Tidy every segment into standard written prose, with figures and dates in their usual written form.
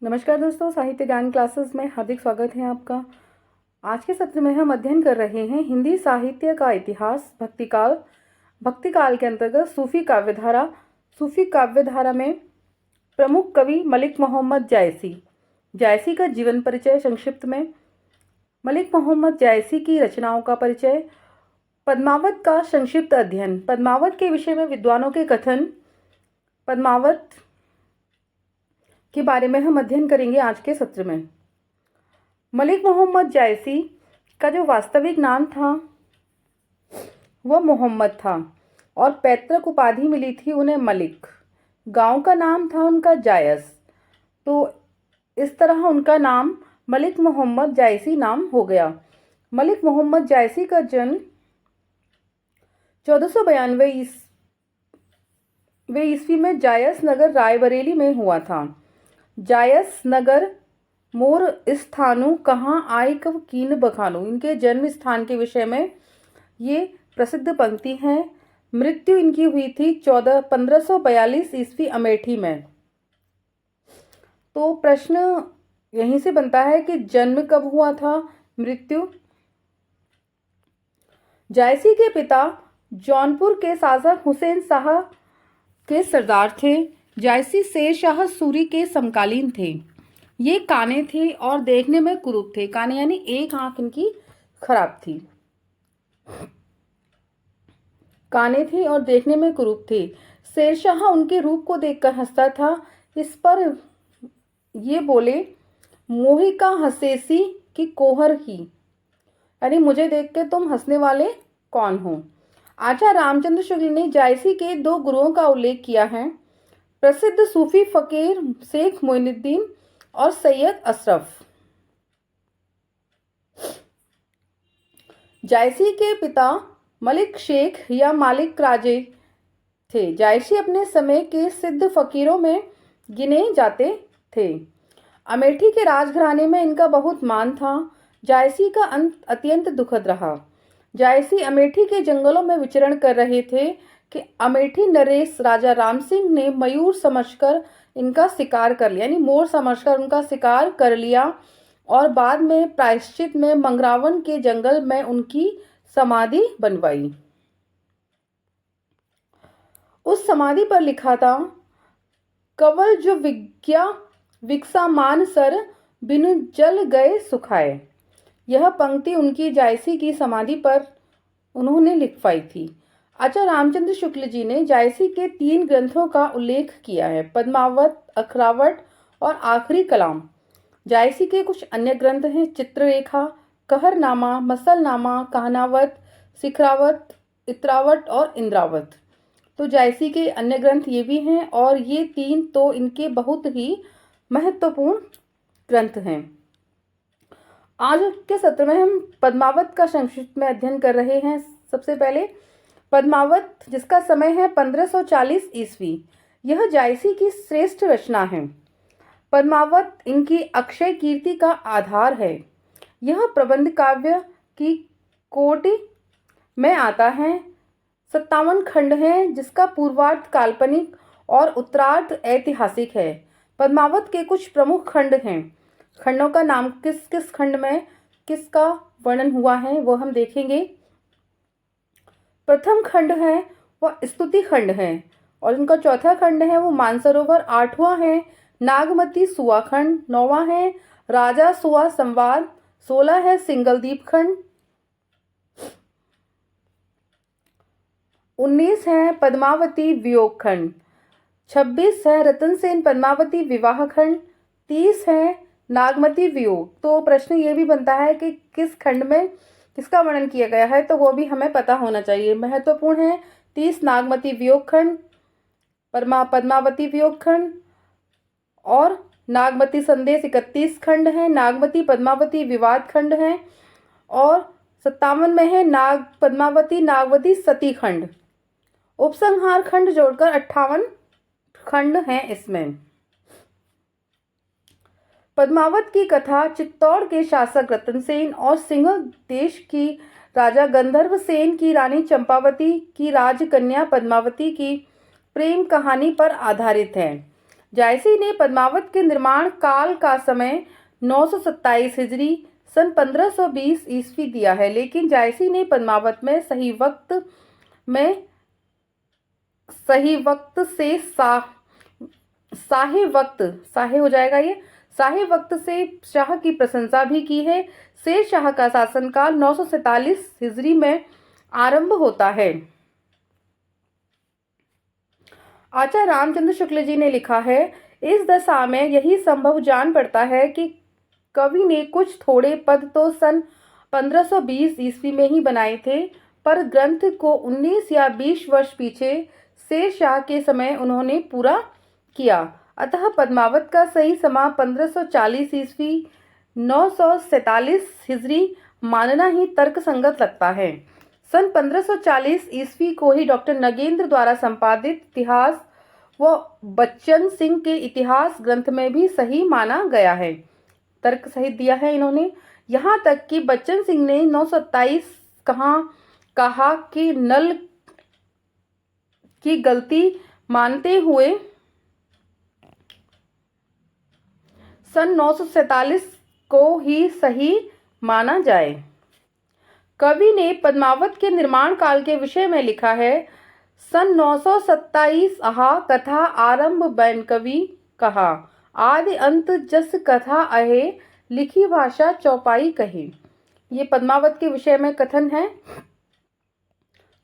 नमस्कार दोस्तों, साहित्य ज्ञान क्लासेस में हार्दिक स्वागत है आपका। आज के सत्र में हम अध्ययन कर रहे हैं हिंदी साहित्य का इतिहास, भक्तिकाल। भक्तिकाल के अंतर्गत सूफी काव्यधारा। सूफी काव्यधारा में प्रमुख कवि मलिक मोहम्मद जायसी। जायसी का जीवन परिचय संक्षिप्त में। मलिक मोहम्मद जायसी की रचनाओं का परिचय। पद्मावत का संक्षिप्त अध्ययन। पद्मावत के विषय में विद्वानों के कथन। पद्मावत के बारे में हम अध्ययन करेंगे आज के सत्र में। मलिक मोहम्मद जायसी का जो वास्तविक नाम था वह मोहम्मद था और पैतृक उपाधि मिली थी उन्हें मलिक। गांव का नाम था उनका जायस, तो इस तरह उनका नाम मलिक मोहम्मद जायसी नाम हो गया। मलिक मोहम्मद जायसी का जन्म 1492 ईस्वी में जायस नगर रायबरेली में हुआ था। जायस नगर मोर स्थानु कहाँ आय कव कीन बखानु, इनके जन्म स्थान के विषय में ये प्रसिद्ध पंक्ति है। मृत्यु इनकी हुई थी 1542 ईस्वी अमेठी में। तो प्रश्न यहीं से बनता है कि जन्म कब हुआ था, मृत्यु। जायसी के पिता जौनपुर के शासक हुसैन शाह के सरदार थे। जायसी शेर शाह सूरी के समकालीन थे। ये काने थे और देखने में कुरूप थे। काने यानी एक आंख इनकी खराब थी। काने थे और देखने में कुरूप थे। शेर शाह उनके रूप को देखकर हंसता था। इस पर ये बोले, मोही का हंसेसी की कोहर ही, यानी मुझे देख के तुम हंसने वाले कौन हो। आचार्य रामचंद्र शुक्ल ने जायसी के दो गुरुओं का उल्लेख किया है, प्रसिद्ध सूफी फकीर शेख मोइनुद्दीन और सैयद अशरफ। जायसी के पिता मलिक शेख या मालिक राजे थे। जायसी अपने समय के सिद्ध फकीरों में गिने जाते थे। अमेठी के राजघराने में इनका बहुत मान था। जायसी का अंत अत्यंत दुखद रहा। जायसी अमेठी के जंगलों में विचरण कर रहे थे कि अमेठी नरेश राजा राम सिंह ने मयूर समझकर इनका शिकार कर लिया, यानी मोर समझकर उनका शिकार कर लिया और बाद में प्रायश्चित में मंगरावन के जंगल में उनकी समाधि बनवाई। उस समाधि पर लिखा था, कवल जो विज्ञा विकसा मान सर बिनु जल गए सुखाए। यह पंक्ति उनकी जायसी की समाधि पर उन्होंने लिखवाई थी। आचार्य रामचंद्र शुक्ल जी ने जायसी के 3 ग्रंथों का उल्लेख किया है, पद्मावत, अखरावट और आखिरी कलाम। जायसी के कुछ अन्य ग्रंथ हैं, चित्ररेखा, कहरनामा, मसलनामा, कहानावत, शिखरावत, इत्रावट और इंद्रावत। तो जायसी के अन्य ग्रंथ ये भी हैं और ये 3 तो इनके बहुत ही महत्वपूर्ण ग्रंथ हैं। आज के सत्र में हम पद्मावत का संक्षिप्त में अध्ययन कर रहे हैं। सबसे पहले पद्मावत, जिसका समय है 1540 ईस्वी, यह जायसी की श्रेष्ठ रचना है। पद्मावत इनकी अक्षय कीर्ति का आधार है। यह प्रबंध काव्य की कोटि में आता है। 57 खंड हैं, जिसका पूर्वार्ध काल्पनिक और उत्तरार्ध ऐतिहासिक है। पद्मावत के कुछ प्रमुख खंड हैं। खंडों का नाम किस किस खंड में किसका वर्णन हुआ है वो हम देखेंगे। प्रथम खंड है वह स्तुति खंड है और इनका चौथा खंड है वो मानसरोवर। 8वां है नागमती सुआ खंड। 9वां है राजा सुआ संवाद। 16 है सिंगलदीप खंड। 19 है पद्मावती वियोग खंड। 26 है रतनसेन पद्मावती विवाह खंड। 30 है नागमती वियोग। तो प्रश्न ये भी बनता है कि किस खंड में किसका वर्णन किया गया है, तो वो भी हमें पता होना चाहिए। महत्वपूर्ण है 30 नागमती वियोग खंड, पद्मावती वियोग खंड और नागमती संदेश 31 खंड है। नागमती पद्मावती विवाद खंड है और 57 में है पद्मावती नागवती सती खंड। उपसंहार खंड जोड़कर 58 खंड हैं इसमें। पद्मावत की कथा चित्तौड़ के शासक रतनसेन और सिंहल देश की राजा गंधर्व सेन की रानी चंपावती की राजकन्या पद्मावती की प्रेम कहानी पर आधारित है। जायसी ने पद्मावत के निर्माण काल का समय 927 हिजरी सन 1520 ईस्वी दिया है, लेकिन जायसी ने पद्मावत में सही वक्त से शाही वक्त से शाह की प्रशंसा भी की है। शेर शाह का शासनकाल 947 हिजरी में आरंभ होता है। आचार्य रामचंद्र शुक्ल जी ने लिखा है, इस दशा में यही संभव जान पड़ता है कि कवि ने कुछ थोड़े पद तो सन 1520 ईस्वी में ही बनाए थे, पर ग्रंथ को 19 या 20 वर्ष पीछे शेर शाह के समय उन्होंने पूरा किया। अतः पद्मावत का सही समा 1540 ईस्वी 947 हिजरी मानना ही तर्कसंगत लगता है। सन 1540 ईस्वी को ही डॉक्टर नगेंद्र द्वारा संपादित इतिहास व बच्चन सिंह के इतिहास ग्रंथ में भी सही माना गया है। तर्क सहित दिया है इन्होंने। यहाँ तक कि बच्चन सिंह ने 927 कहा कि नल की गलती मानते हुए सन 947 को ही सही माना जाए। कवि ने पद्मावत के निर्माण काल के विषय में लिखा है, सन 927 अहा कथा आरंभ बैन कवि कहा, आदि अंत जस कथा अहे लिखी भाषा चौपाई कहे। ये पद्मावत के विषय में कथन है।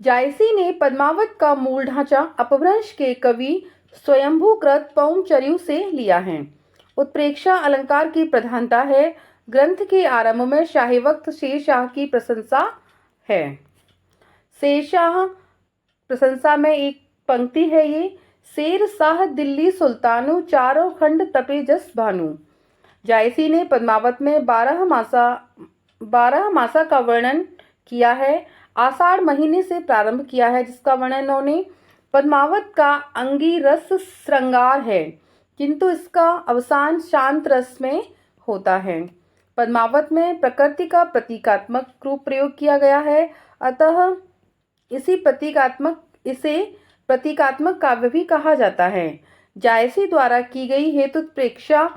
जायसी ने पद्मावत का मूल ढांचा अपभ्रंश के कवि स्वयंभूकृत पौंचर्यु से लिया है। उत्प्रेक्षा अलंकार की प्रधानता है। ग्रंथ के आरंभ में शाही वक्त शेर शाह की प्रशंसा है। शेर शाह प्रशंसा में एक पंक्ति है ये, शेर शाह दिल्ली सुल्तानु चारों खंड तपे जस भानु। जायसी ने पद्मावत में 12 मासा का वर्णन किया है। आषाढ़ महीने से प्रारंभ किया है, जिसका वर्णन उन्होंने। पद्मावत का अंगी रस श्रृंगार है, किंतु इसका अवसान शांत रस में होता है। पद्मावत में प्रकृति का प्रतीकात्मक रूप प्रयोग किया गया है, अतः इसे प्रतीकात्मक काव्य भी कहा जाता है। जायसी द्वारा की गई हेतुत्प्रेक्षा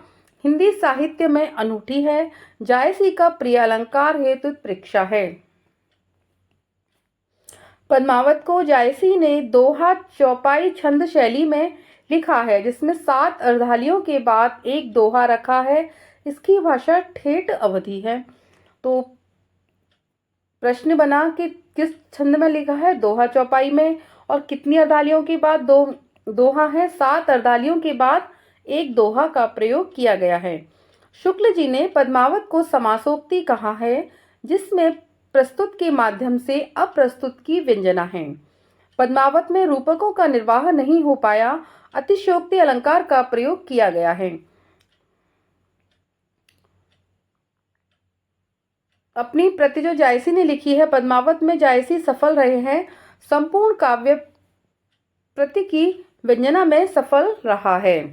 हिंदी साहित्य में अनूठी है। जायसी का प्रिय अलंकार हेतुत्प्रेक्षा है। पद्मावत को जायसी ने दोहा चौपाई छंद शैली में लिखा है, जिसमें 7 अर्धालियों के बाद एक दोहा रखा है। इसकी भाषा ठेठ अवधी है। तो प्रश्न बना कि किस छंद में लिखा है, दोहा चौपाई में, और कितनी अर्धालियों के बाद दोहा है। 7 अर्धालियों के बाद एक दोहा का प्रयोग किया गया है। शुक्ल जी ने पद्मावत को समासोक्ति कहा है, जिसमें प्रस्तुत के माध्यम से अप्रस्तुत की व्यंजना है। पद्मावत में रूपकों का निर्वाह नहीं हो पाया, अतिशयोक्ति अलंकार का प्रयोग किया गया है। अपनी प्रति जो जायसी ने लिखी है, पद्मावत में जायसी सफल रहे हैं। संपूर्ण काव्य प्रति की व्यंजना में सफल रहा है।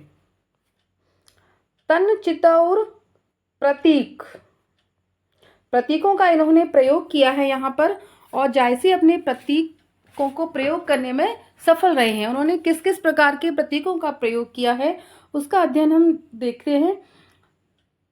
तन चितौर प्रतीकों का इन्होंने प्रयोग किया है यहाँ पर, और जायसी अपने प्रतीकों को प्रयोग करने में सफल रहे हैं। उन्होंने किस किस प्रकार के प्रतीकों का प्रयोग किया है, उसका अध्ययन हम देखते हैं।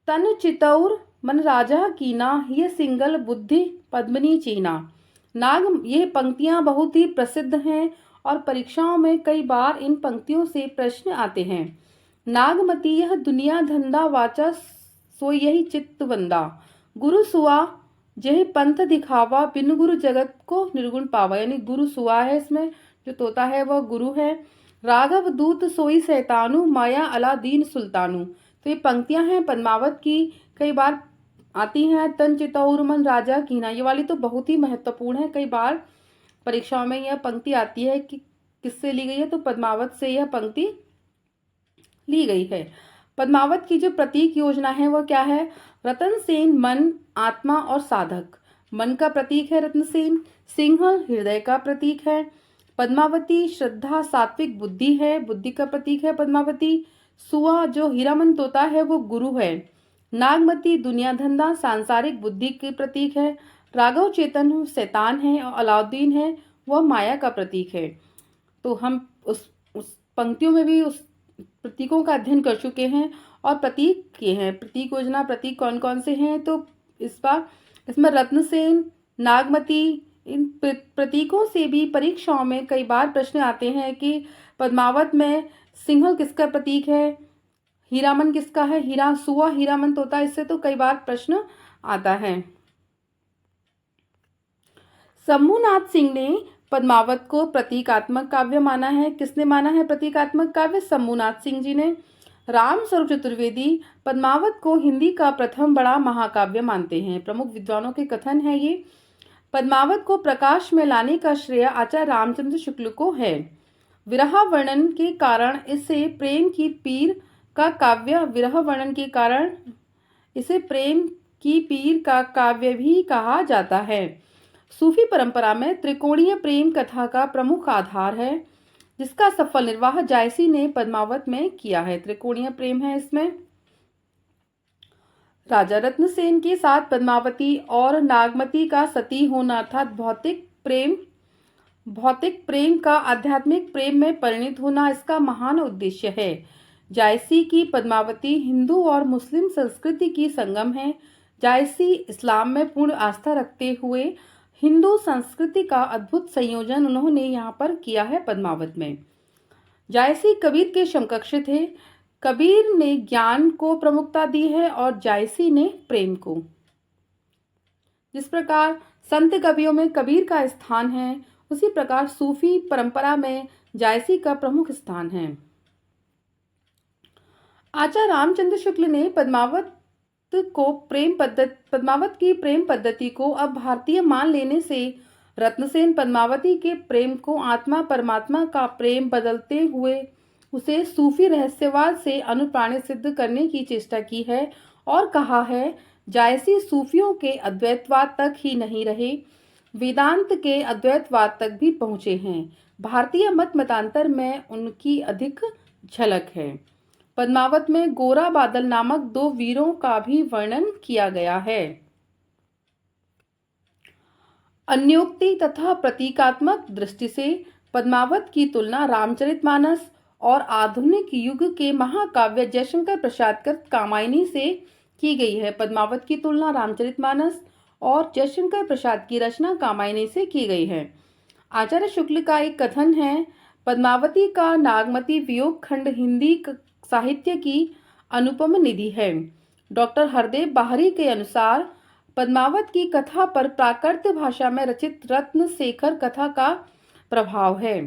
तन चितौर मन राजा कीना, ये सिंगल बुद्धि पद्मिनी चीना। ये पंक्तियां बहुत ही प्रसिद्ध हैं और परीक्षाओं में कई बार इन पंक्तियों से प्रश्न आते हैं। नागमती यह दुनिया धंधा, वाचा सो यही चित्त वंदा। गुरु सुआ यह पंथ दिखावा, बिन गुरु जगत को निर्गुण पावा। यानी गुरु सुआ है, इसमें जो तोता है वह गुरु है। राघव दूत सोई सैतानु, माया अला दीन सुल्तानु। तो ये पंक्तियां हैं पद्मावत की, कई बार आती हैं। तन चितौर मन राजा कीना, ये वाली तो बहुत ही महत्वपूर्ण है। कई बार परीक्षाओं में यह पंक्ति आती है कि किससे ली गई है, तो पद्मावत से यह पंक्ति ली गई है। पद्मावत की जो प्रतीक योजना है वह क्या है? रतन सेन मन, आत्मा और साधक। मन का प्रतीक है रतन सेन। सिंह हृदय का प्रतीक है। पद्मावती श्रद्धा सात्विक बुद्धि है, बुद्धि का प्रतीक है पद्मावती। सुआ जो हीरामन तोता है वो गुरु है। नागमती दुनिया धंधा सांसारिक बुद्धि के प्रतीक है। राघव चेतन शैतान है और अलाउद्दीन है वह माया का प्रतीक है। तो हम उस पंक्तियों में भी उस प्रतीकों का अध्ययन कर चुके हैं और प्रतीक किए हैं। प्रतीक योजना प्रतीक कौन कौन से हैं, तो इसमें रत्नसेन, नागमती, इन प्रतीकों से भी परीक्षाओं में कई बार प्रश्न आते हैं कि पद्मावत में सिंहल किसका प्रतीक है, हीरामन किसका है, सुआ हीरामन तोता, इससे तो कई बार प्रश्न आता है। शंभुनाथ सिंह ने पद्मावत को प्रतीकात्मक काव्य माना है। किसने माना है प्रतीकात्मक काव्य? शंभुनाथ सिंह जी ने। रामस्वरूप चतुर्वेदी पद्मावत को हिंदी का प्रथम बड़ा महाकाव्य मानते हैं। प्रमुख विद्वानों के कथन है ये। पद्मावत को प्रकाश में लाने का श्रेय आचार्य रामचंद्र शुक्ल को है। विरह वर्णन के कारण इसे प्रेम की पीर का काव्य भी कहा जाता है। सूफी परंपरा में त्रिकोणीय प्रेम कथा का प्रमुख आधार है, जिसका सफल निर्वाह जायसी ने पद्मावत में किया है। त्रिकोणीय प्रेम है इसमें। राजा रत्नसेन के साथ पद्मावती और नागमती का सती होना अर्थात भौतिक प्रेम का आध्यात्मिक प्रेम में परिणित होना इसका महान उद्देश्य है। जायसी की पद्मावती हिंदू और मुस्लिम संस्कृति की संगम है। जायसी इस्लाम में पूर्ण आस्था रखते हुए हिंदू संस्कृति का अद्भुत संयोजन उन्होंने यहाँ पर किया है पद्मावत में। जायसी कबीर के समकक्ष थे। कबीर ने ज्ञान को प्रमुखता दी है और जायसी ने प्रेम को। जिस प्रकार संत कवियों में कबीर का स्थान है, उसी प्रकार सूफी परंपरा में जायसी का प्रमुख स्थान है। आचार्य रामचंद्र शुक्ल ने पद्मावत की प्रेम पद्धति को अब भारतीय मान लेने से रत्नसेन पद्मावती के प्रेम को आत्मा परमात्मा का प्रेम बदलते हुए उसे सूफी रहस्यवाद से अनुप्राणित सिद्ध करने की चेष्टा की है और कहा है, जायसी सूफियों के अद्वैतवाद तक ही नहीं रहे, वेदांत के अद्वैतवाद तक भी पहुंचे हैं। भारतीय मतांतर में उनकी अधिक झलक है। पद्मावत में गोरा बादल नामक दो वीरों का भी वर्णन किया गया है। अन्योक्ति तथा प्रतीकात्मक दृष्टि से पद्मावत की तुलना रामचरितमानस और आधुनिक युग के महाकाव्य जयशंकर प्रसाद कृत कामायनी से की गई है। पद्मावत की तुलना रामचरितमानस और जयशंकर प्रसाद की रचना कामायनी से की गई है। आचार्य शुक्ल का एक कथन है, पद्मावती का नागमती वियोग खंड हिंदी साहित्य की अनुपम निधि है। डॉक्टर हरदेव बाहरी के अनुसार पद्मावत की कथा पर प्राकृत भाषा में रचित रत्न शेखर कथा का प्रभाव है।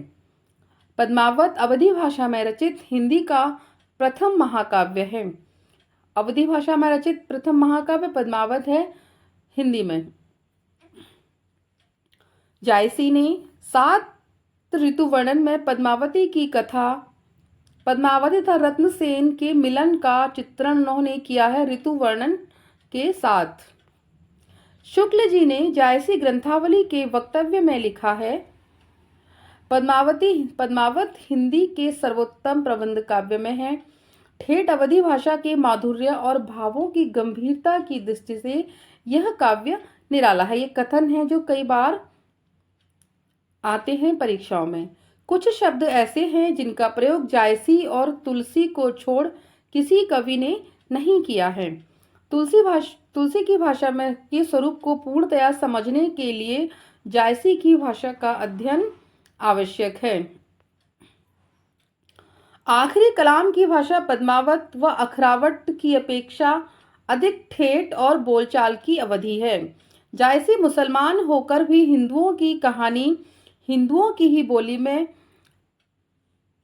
पद्मावत अवधी भाषा में रचित हिंदी का प्रथम महाकाव्य है। अवधी भाषा में रचित प्रथम महाकाव्य पद्मावत है हिंदी में। जायसी ने 7 ऋतु वर्णन में पद्मावती की कथा पद्मावती तथा रत्नसेन के मिलन का चित्रण उन्होंने किया है ऋतु वर्णन के साथ। शुक्ल जी ने जायसी ग्रंथावली के वक्तव्य में लिखा है, पद्मावत हिंदी के सर्वोत्तम प्रबंध काव्य में है। ठेठ अवधी भाषा के माधुर्य और भावों की गंभीरता की दृष्टि से यह काव्य निराला है। ये कथन है जो कई बार आते हैं परीक्षाओं में। कुछ शब्द ऐसे हैं जिनका प्रयोग जायसी और तुलसी को छोड़ किसी कवि ने नहीं किया है। तुलसी की भाषा में के स्वरूप को पूर्णतया समझने के लिए जायसी की भाषा का अध्ययन आवश्यक है। आखिरी कलाम की भाषा पद्मावत व अखरावट की अपेक्षा अधिक ठेठ और बोलचाल की अवधि है। जायसी मुसलमान होकर भी हिंदुओं की कहानी हिंदुओं की ही बोली में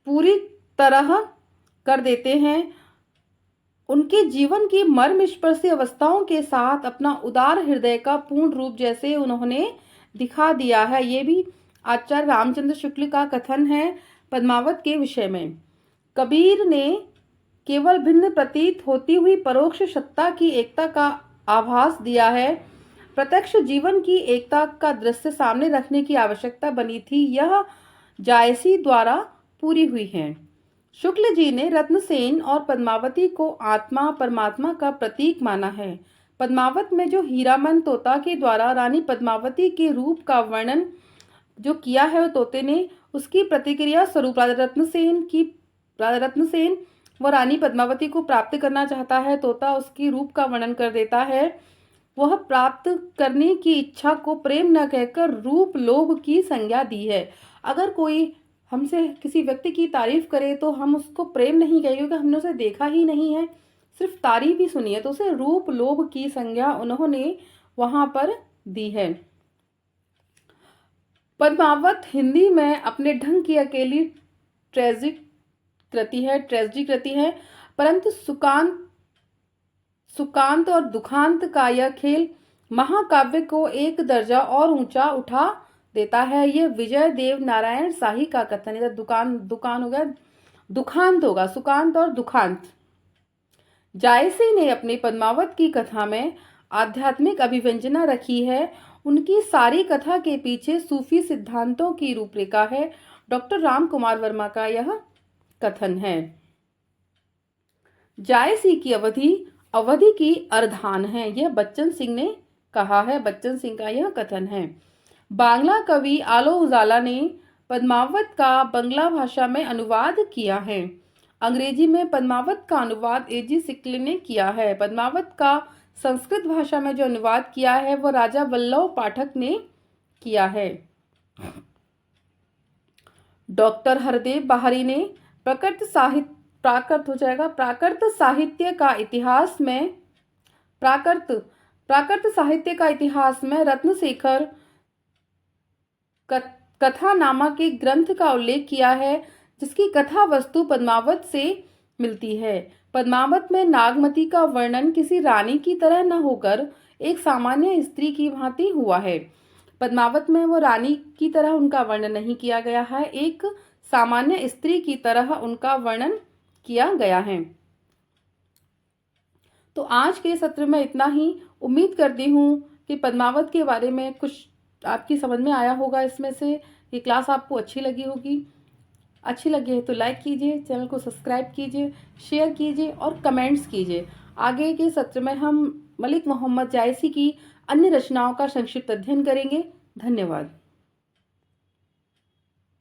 पूरी तरह कर देते हैं। उनके जीवन की मर्मस्पर्शी अवस्थाओं के साथ अपना उदार हृदय का पूर्ण रूप जैसे उन्होंने दिखा दिया है। ये भी आचार्य रामचंद्र शुक्ल का कथन है पद्मावत के विषय में। कबीर ने केवल भिन्न प्रतीत होती हुई परोक्ष सत्ता की एकता का आभास दिया है। प्रत्यक्ष जीवन की एकता का दृश्य सामने रखने की आवश्यकता बनी थी, यह जायसी द्वारा पूरी हुई है। शुक्ल जी ने रत्नसेन और पद्मावती को आत्मा परमात्मा का प्रतीक माना है। पद्मावत में जो हीरामन तोता के द्वारा रानी पद्मावती के रूप का वर्णन जो किया है, तोते ने उसकी प्रतिक्रिया स्वरूप राजा रत्नसेन की रत्नसेन वह रानी पद्मावती को प्राप्त करना चाहता है। तोता उसकी रूप का वर्णन कर देता है। वह प्राप्त करने की इच्छा को प्रेम न कहकर रूप लोभ की संज्ञा दी है। अगर कोई हमसे किसी व्यक्ति की तारीफ करे तो हम उसको प्रेम नहीं कहेंगे, क्योंकि हमने उसे देखा ही नहीं है, सिर्फ तारीफ ही सुनी है, तो उसे रूप लोभ की संज्ञा उन्होंने वहां पर दी है। पद्मावत हिंदी में अपने ढंग की अकेली ट्रेजिक कृति है, परंतु सुकांत और दुखांत का यह खेल महाकाव्य को एक दर्जा और ऊंचा उठा देता है। यह विजय देव नारायण शाही का कथन है। दुकान हो गया, दुखांत होगा, सुकांत और दुखांत। जायसी ने अपनी पद्मावत की कथा में आध्यात्मिक अभिव्यंजना रखी है। उनकी सारी कथा के पीछे सूफी सिद्धांतों की रूपरेखा है। डॉक्टर राम कुमार वर्मा का यह कथन है। जायसी की अवधि की अर्धान है, यह बच्चन सिंह ने कहा है। बच्चन सिंह का यह कथन है। बांग्ला कवि आलो उजाला ने पद्मावत का बंगला भाषा में अनुवाद किया है। अंग्रेजी में पद्मावत का अनुवाद एजी सिक्ले ने किया है। पद्मावत का संस्कृत भाषा में जो अनुवाद किया है वह राजा वल्लभ पाठक ने किया है। डॉक्टर हरदेव बाहरी ने प्राकृत साहित्य का इतिहास में रत्नशेखर कथा नामक एक ग्रंथ का उल्लेख किया है, जिसकी कथा वस्तु पद्मावत से मिलती है। पद्मावत में नागमती का वर्णन किसी रानी की तरह न होकर एक सामान्य स्त्री की भांति हुआ है। पद्मावत में वो रानी की तरह उनका वर्णन नहीं किया गया है, एक सामान्य स्त्री की तरह उनका वर्णन किया गया है। तो आज के सत्र में इतना ही। उम्मीद करती हूँ कि पद्मावत के बारे में कुछ आपकी समझ में आया होगा। इसमें से ये क्लास आपको अच्छी लगी होगी। अच्छी लगी है तो लाइक कीजिए, चैनल को सब्सक्राइब कीजिए, शेयर कीजिए और कमेंट्स कीजिए। आगे के सत्र में हम मलिक मोहम्मद जायसी की अन्य रचनाओं का संक्षिप्त अध्ययन करेंगे। धन्यवाद।